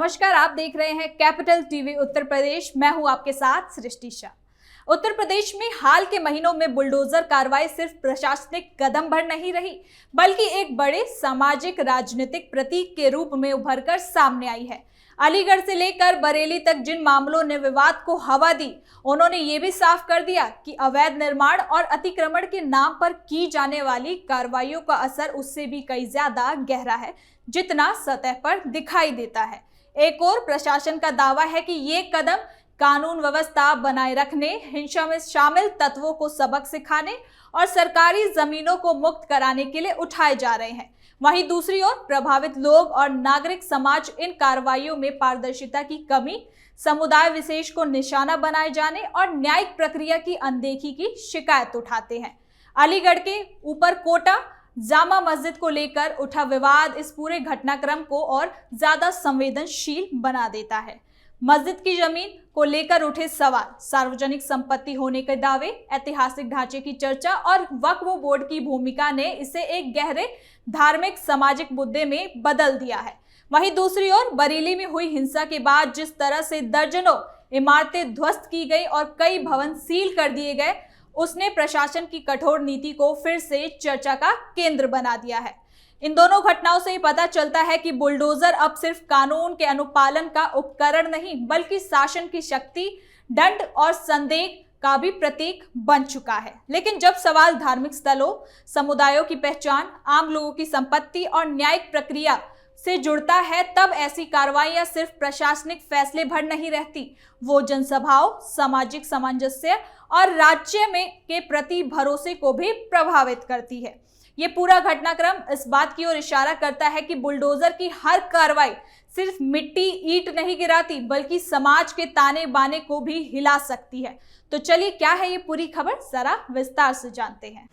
नमस्कार, आप देख रहे हैं कैपिटल टीवी उत्तर प्रदेश। मैं हूं आपके साथ सृष्टि शाह। उत्तर प्रदेश में हाल के महीनों में बुलडोजर कार्रवाई सिर्फ प्रशासनिक कदम भर नहीं रही, बल्कि एक बड़े सामाजिक राजनीतिक प्रतीक के रूप में उभरकर सामने आई है। अलीगढ़ से लेकर बरेली तक जिन मामलों ने विवाद को हवा दी, उन्होंने ये भी साफ कर दिया कि अवैध निर्माण और अतिक्रमण के नाम पर की जाने वाली कार्रवाइयों का असर उससे भी कई ज्यादा गहरा है जितना सतह पर दिखाई देता है। एक और प्रशासन का दावा है कि ये कदम कानून व्यवस्था बनाए रखने, हिंसा में शामिल तत्वों को सबक सिखाने और सरकारी जमीनों को मुक्त कराने के लिए उठाए जा रहे हैं। वहीं दूसरी ओर प्रभावित लोग और नागरिक समाज इन कार्रवाइयों में पारदर्शिता की कमी, समुदाय विशेष को निशाना बनाए जाने और न्यायिक प्रक्रिया की अनदेखी की शिकायत उठाते हैं। अलीगढ़ के ऊपर कोटा जामा मस्जिद को लेकर उठा विवाद इस पूरे घटनाक्रम को और ज्यादा संवेदनशील बना देता है। मस्जिद की जमीन को लेकर उठे सवाल, सार्वजनिक संपत्ति होने के दावे, ऐतिहासिक ढांचे की चर्चा और वक्फ बोर्ड की भूमिका ने इसे एक गहरे धार्मिक सामाजिक मुद्दे में बदल दिया है। वहीं दूसरी ओर बरेली में हुई हिंसा के बाद जिस तरह से दर्जनों इमारतें ध्वस्त की गई और कई भवन सील कर दिए गए, उसने प्रशासन की कठोर नीति को फिर से चर्चा का केंद्र बना दिया है। इन दोनों घटनाओं से पता चलता है कि बुलडोजर अब सिर्फ कानून के अनुपालन का उपकरण नहीं, बल्कि शासन की शक्ति, दंड और संदेह का भी प्रतीक बन चुका है। लेकिन जब सवाल धार्मिक स्थलों, समुदायों की पहचान, आम लोगों की संपत्ति और न्यायिक प्रक्रिया से जुड़ता है, तब ऐसी कार्रवाइयां सिर्फ प्रशासनिक फैसले भर नहीं रहती, वो जनसभाओं, सामाजिक सामंजस्य और राज्य में के प्रति भरोसे को भी प्रभावित करती है। ये पूरा घटनाक्रम इस बात की ओर इशारा करता है कि बुलडोजर की हर कार्रवाई सिर्फ मिट्टी ईंट नहीं गिराती, बल्कि समाज के ताने बाने को भी हिला सकती है। तो चलिए, क्या है ये पूरी खबर, जरा विस्तार से जानते हैं।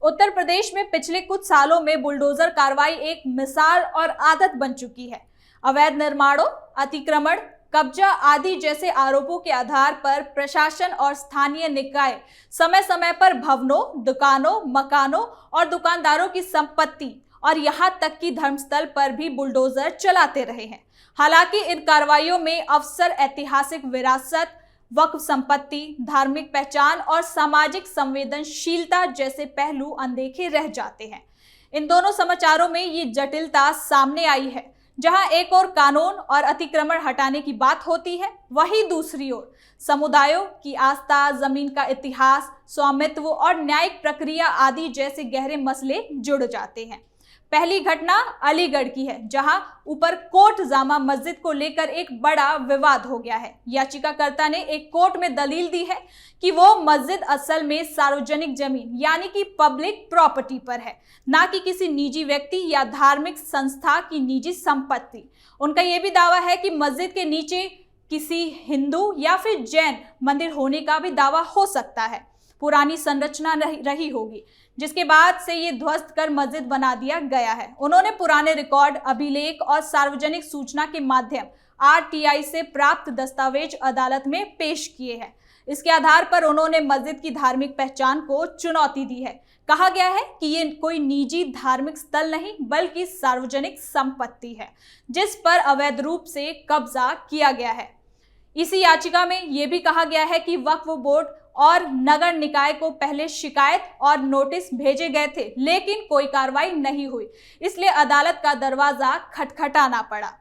उत्तर प्रदेश में पिछले कुछ सालों में बुलडोजर कार्रवाई एक मिसाल और आदत बन चुकी है। अवैध निर्माणों, अतिक्रमण, कब्जा आदि जैसे आरोपों के आधार पर प्रशासन और स्थानीय निकाय समय समय पर भवनों, दुकानों, मकानों और दुकानदारों की संपत्ति और यहां तक कि धर्मस्थल पर भी बुलडोजर चलाते रहे हैं। हालांकि इन कार्रवाइयों में अवसर ऐतिहासिक विरासत, वक्फ संपत्ति, धार्मिक पहचान और सामाजिक संवेदनशीलता जैसे पहलू अनदेखे रह जाते हैं। इन दोनों समाचारों में ये जटिलता सामने आई है। जहां एक ओर कानून और अतिक्रमण हटाने की बात होती है, वहीं दूसरी ओर समुदायों की आस्था, जमीन का इतिहास, स्वामित्व और न्यायिक प्रक्रिया आदि जैसे गहरे मसले जुड़ जाते हैं। पहली घटना अलीगढ़ की है, जहां ऊपर कोट जामा मस्जिद को लेकर एक बड़ा विवाद हो गया है। याचिकाकर्ता ने एक कोर्ट में दलील दी है कि वो मस्जिद असल में सार्वजनिक जमीन यानी कि पब्लिक प्रॉपर्टी पर है, ना कि किसी निजी व्यक्ति या धार्मिक संस्था की निजी संपत्ति। उनका यह भी दावा है कि मस्जिद के नीचे किसी हिंदू या फिर जैन मंदिर होने का भी दावा हो सकता है। पुरानी संरचना रही होगी, जिसके बाद से ये ध्वस्त कर मस्जिद बना दिया गया है। उन्होंने पुराने रिकॉर्ड, अभिलेख और सार्वजनिक सूचना के माध्यम आरटीआई से प्राप्त दस्तावेज अदालत में पेश किए हैं। इसके आधार पर उन्होंने मस्जिद की धार्मिक पहचान को चुनौती दी है। कहा गया है कि ये कोई निजी धार्मिक स्थल नहीं, बल्कि सार्वजनिक संपत्ति है, जिस पर अवैध रूप से कब्जा किया गया है। इसी याचिका में यह भी कहा गया है कि वक्फ बोर्ड और नगर निकाय को पहले शिकायत और नोटिस भेजे गए थे, लेकिन कोई कार्रवाई नहीं हुई, इसलिए अदालत का दरवाजा खटखटाना पड़ा।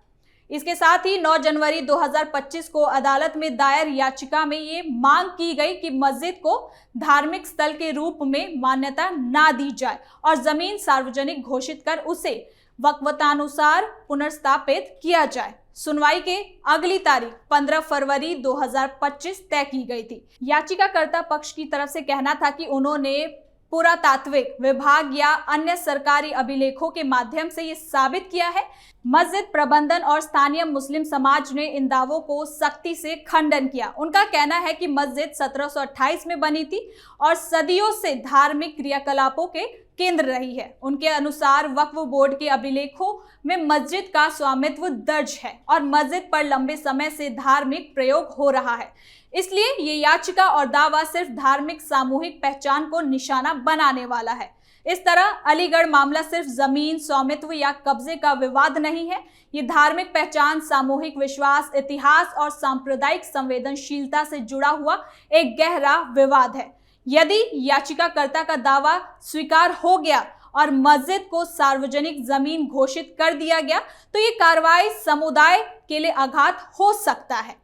इसके साथ ही 9 जनवरी 2025 को अदालत में दायर याचिका में ये मांग की गई कि मस्जिद को धार्मिक स्थल के रूप में मान्यता ना दी जाए और जमीन सार्वजनिक घोषित कर उसे वक्फतानुसार पुनर्स्थापित किया जाए। सुनवाई के अगली तारीख 15 फरवरी 2025 तय की गई थी। याचिकाकर्ता पक्ष की तरफ से कहना था कि उन्होंने पुरातात्विक विभाग या अन्य सरकारी अभिलेखों के माध्यम से ये साबित किया है। मस्जिद प्रबंधन और स्थानीय मुस्लिम समाज ने इन दावों को सख्ती से खंडन किया। उनका कहना है कि मस्जिद 1728 में बनी थी और सदियों से धार्मिक क्रियाकलापों के केंद्र रही है। उनके अनुसार वक्फ बोर्ड के अभिलेखों में मस्जिद का स्वामित्व दर्ज है और मस्जिद पर लंबे समय से धार्मिक प्रयोग हो रहा है। इसलिए ये याचिका और दावा सिर्फ धार्मिक सामूहिक पहचान को निशाना बनाने वाला है। इस तरह अलीगढ़ मामला सिर्फ जमीन स्वामित्व या कब्जे का विवाद नहीं है। ये धार्मिक पहचान, सामूहिक विश्वास, इतिहास और सांप्रदायिक संवेदनशीलता से जुड़ा हुआ एक गहरा विवाद है। यदि याचिकाकर्ता का दावा स्वीकार हो गया और मस्जिद को सार्वजनिक जमीन घोषित कर दिया गया तो ये कार्रवाई समुदाय के लिए आघात हो सकता है।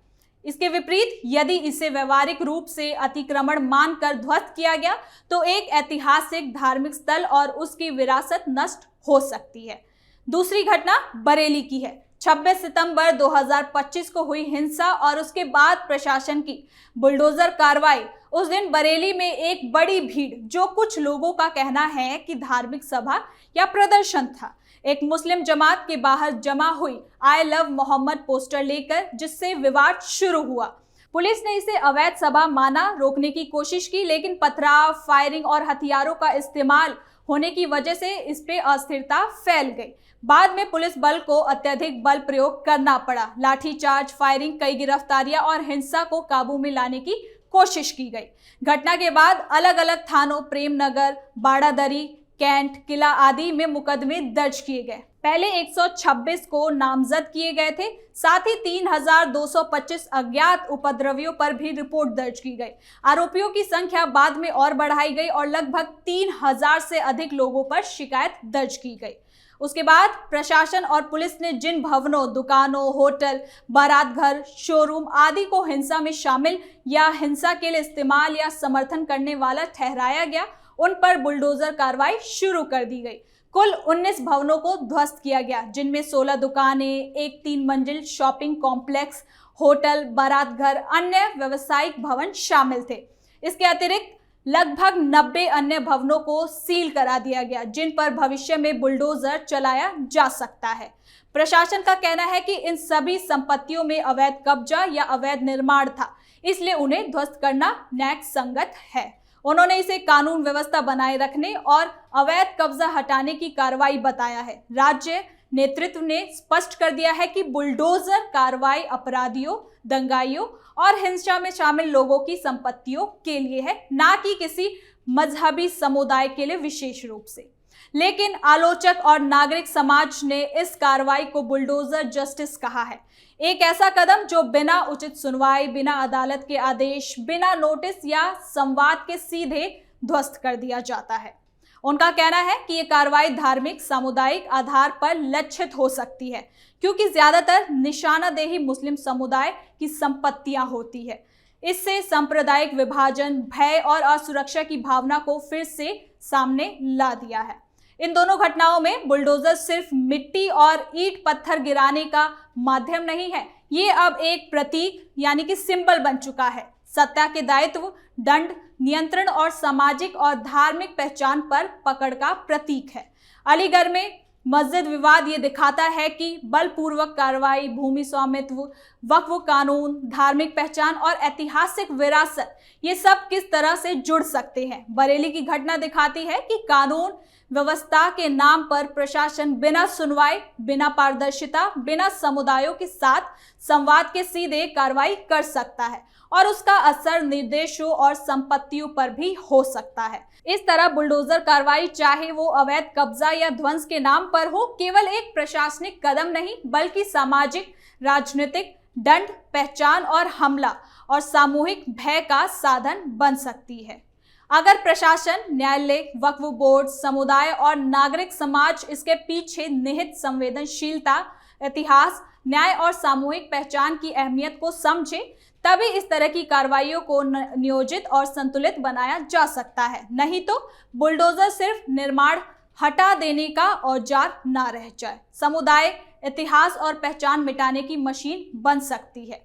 इसके विपरीत यदि इसे व्यवहारिक रूप से अतिक्रमण मानकर ध्वस्त किया गया तो एक ऐतिहासिक धार्मिक स्थल और उसकी विरासत नष्ट हो सकती है। दूसरी घटना बरेली की है। 26 सितंबर 2025 को हुई हिंसा और उसके बाद प्रशासन की बुलडोजर कार्रवाई। उस दिन बरेली में एक बड़ी भीड़, जो कुछ लोगों का कहना है कि धार्मिक सभा या प्रदर्शन था, एक मुस्लिम जमात के बाहर जमा हुई आई लव मोहम्मद पोस्टर लेकर, जिससे विवाद शुरू हुआ। पुलिस ने इसे अवैध सभा माना, रोकने की कोशिश की, लेकिन पथराव, फायरिंग और हथियारों का इस्तेमाल होने की वजह से इस पे अस्थिरता फैल गई। बाद में पुलिस बल को अत्यधिक बल प्रयोग करना पड़ा। लाठीचार्ज, फायरिंग, कई गिरफ्तारियां और हिंसा को काबू में लाने की कोशिश की गई। घटना के बाद अलग अलग थानों प्रेमनगर, बाड़ादरी, कैंट, किला आदि में मुकदमे दर्ज किए गए। पहले 126 को नामजद किए गए थे। साथ ही 3225 अज्ञात उपद्रवियों पर भी रिपोर्ट दर्ज की गई। आरोपियों की संख्या बाद में और बढ़ाई गई और लगभग 3000 से अधिक लोगों पर शिकायत दर्ज की गई। उसके बाद प्रशासन और पुलिस ने जिन भवनों, दुकानों, होटल, बारात घर, शोरूम आदि को हिंसा में शामिल या हिंसा के लिए इस्तेमाल या समर्थन करने वाला ठहराया गया, उन पर बुलडोजर कार्रवाई शुरू कर दी गई। कुल 19 भवनों को ध्वस्त किया गया, जिनमें 16 दुकानें, एक 3 मंजिल शॉपिंग कॉम्प्लेक्स, होटल, बारात घर, अन्य व्यावसायिक भवन शामिल थे। इसके अतिरिक्त लगभग 90 अन्य भवनों को सील करा दिया गया, जिन पर भविष्य में बुलडोजर चलाया जा सकता है। प्रशासन का कहना है कि इन सभी संपत्तियों में अवैध कब्जा या अवैध निर्माण था, इसलिए उन्हें ध्वस्त करना न्याय संगत है। उन्होंने इसे कानून व्यवस्था बनाए रखने और अवैध कब्जा हटाने की कार्रवाई बताया है। राज्य नेतृत्व ने स्पष्ट कर दिया है कि बुलडोजर कार्रवाई अपराधियों, दंगाइयों और हिंसा में शामिल लोगों की संपत्तियों के लिए है, ना कि किसी मजहबी समुदाय के लिए विशेष रूप से। लेकिन आलोचक और नागरिक समाज ने इस कार्रवाई को बुलडोजर जस्टिस कहा है, एक ऐसा कदम जो बिना उचित सुनवाई, बिना अदालत के आदेश, बिना नोटिस या संवाद के सीधे ध्वस्त कर दिया जाता है। उनका कहना है कि ये कार्रवाई धार्मिक, सामुदायिक आधार पर लक्षित हो सकती है, क्योंकि ज्यादातर निशानादेही मुस्लिम समुदाय की संपत्तियां होती है। इससे सांप्रदायिक विभाजन, भय और असुरक्षा की भावना को फिर से सामने ला दिया है। इन दोनों घटनाओं में बुलडोजर सिर्फ मिट्टी और ईंट पत्थर गिराने का माध्यम नहीं है, ये अब एक प्रतीक यानी कि सिंबल बन चुका है। सत्ता के दायित्व, दंड, नियंत्रण और सामाजिक और धार्मिक पहचान पर पकड़ का प्रतीक है। अलीगढ़ में मस्जिद विवाद ये दिखाता है कि बलपूर्वक कार्रवाई, भूमि स्वामित्व, वक्फ कानून, धार्मिक पहचान और ऐतिहासिक विरासत, ये सब किस तरह से जुड़ सकते हैं। बरेली की घटना दिखाती है कि कानून व्यवस्था के नाम पर प्रशासन बिना सुनवाई, बिना पारदर्शिता, बिना समुदायों के साथ संवाद के सीधे कार्रवाई कर सकता है और उसका असर निर्देशों और संपत्तियों पर भी हो सकता है। इस तरह बुलडोजर कार्रवाई, चाहे वो अवैध कब्जा या ध्वंस के नाम पर हो, केवल एक प्रशासनिक कदम नहीं बल्कि सामाजिक, राजनीतिक, दंड, पहचान और हमला और सामूहिक भय का साधन बन सकती है। अगर प्रशासन, न्यायालय, वक्फ बोर्ड, समुदाय और नागरिक समाज इसके पीछे निहित संवेदनशीलता, इतिहास, न्याय और सामूहिक पहचान की अहमियत को समझे, तभी इस तरह की कार्रवाइयों को नियोजित और संतुलित बनाया जा सकता है। नहीं तो बुलडोजर सिर्फ निर्माण हटा देने का औजार ना रह जाए, समुदाय, इतिहास और पहचान मिटाने की मशीन बन सकती है।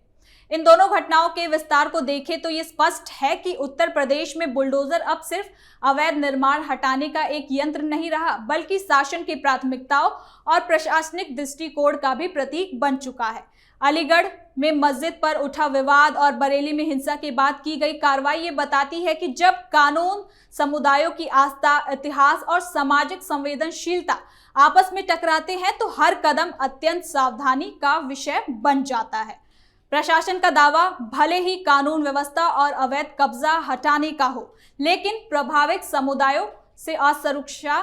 इन दोनों घटनाओं के विस्तार को देखें तो ये स्पष्ट है कि उत्तर प्रदेश में बुलडोजर अब सिर्फ अवैध निर्माण हटाने का एक यंत्र नहीं रहा, बल्कि शासन की प्राथमिकताओं और प्रशासनिक दृष्टिकोण का भी प्रतीक बन चुका है। अलीगढ़ में मस्जिद पर उठा विवाद और बरेली में हिंसा के बाद की गई कार्रवाई ये बताती है कि जब कानून समुदायों की आस्था, इतिहास और सामाजिक संवेदनशीलता आपस में टकराते हैं तो हर कदम अत्यंत सावधानी का विषय बन जाता है। प्रशासन का दावा भले ही कानून व्यवस्था और अवैध कब्जा हटाने का हो, लेकिन प्रभावित समुदायों से असुरक्षा,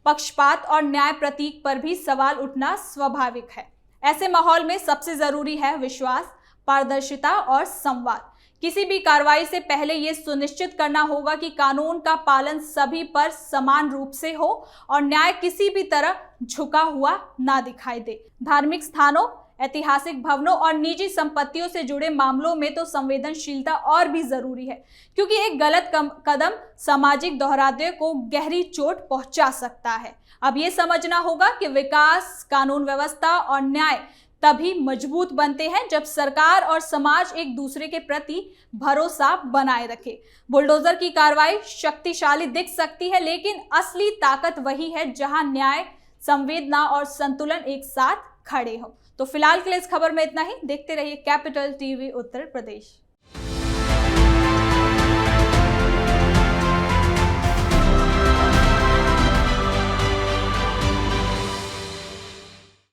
पक्षपात और न्याय प्रतीक पर भी सवाल उठना स्वाभाविक है। ऐसे माहौल में सबसे जरूरी है विश्वास, पारदर्शिता और संवाद। किसी भी कार्रवाई से पहले यह सुनिश्चित करना होगा कि कानून का पालन सभी पर समान रूप से हो और न्याय किसी भी तरह झुका हुआ ना दिखाई दे। धार्मिक स्थानों, ऐतिहासिक भवनों और निजी संपत्तियों से जुड़े मामलों में तो संवेदनशीलता और भी जरूरी है, क्योंकि एक गलत कदम सामाजिक दोहरादे को गहरी चोट पहुंचा सकता है। अब ये समझना होगा कि विकास, कानून व्यवस्था और न्याय तभी मजबूत बनते हैं जब सरकार और समाज एक दूसरे के प्रति भरोसा बनाए रखे। बुलडोजर की कार्रवाई शक्तिशाली दिख सकती है, लेकिन असली ताकत वही है जहां न्याय, संवेदना और संतुलन एक साथ खड़े हो। तो फिलहाल के लिए इस खबर में इतना ही। देखते रहिए कैपिटल टीवी उत्तर प्रदेश।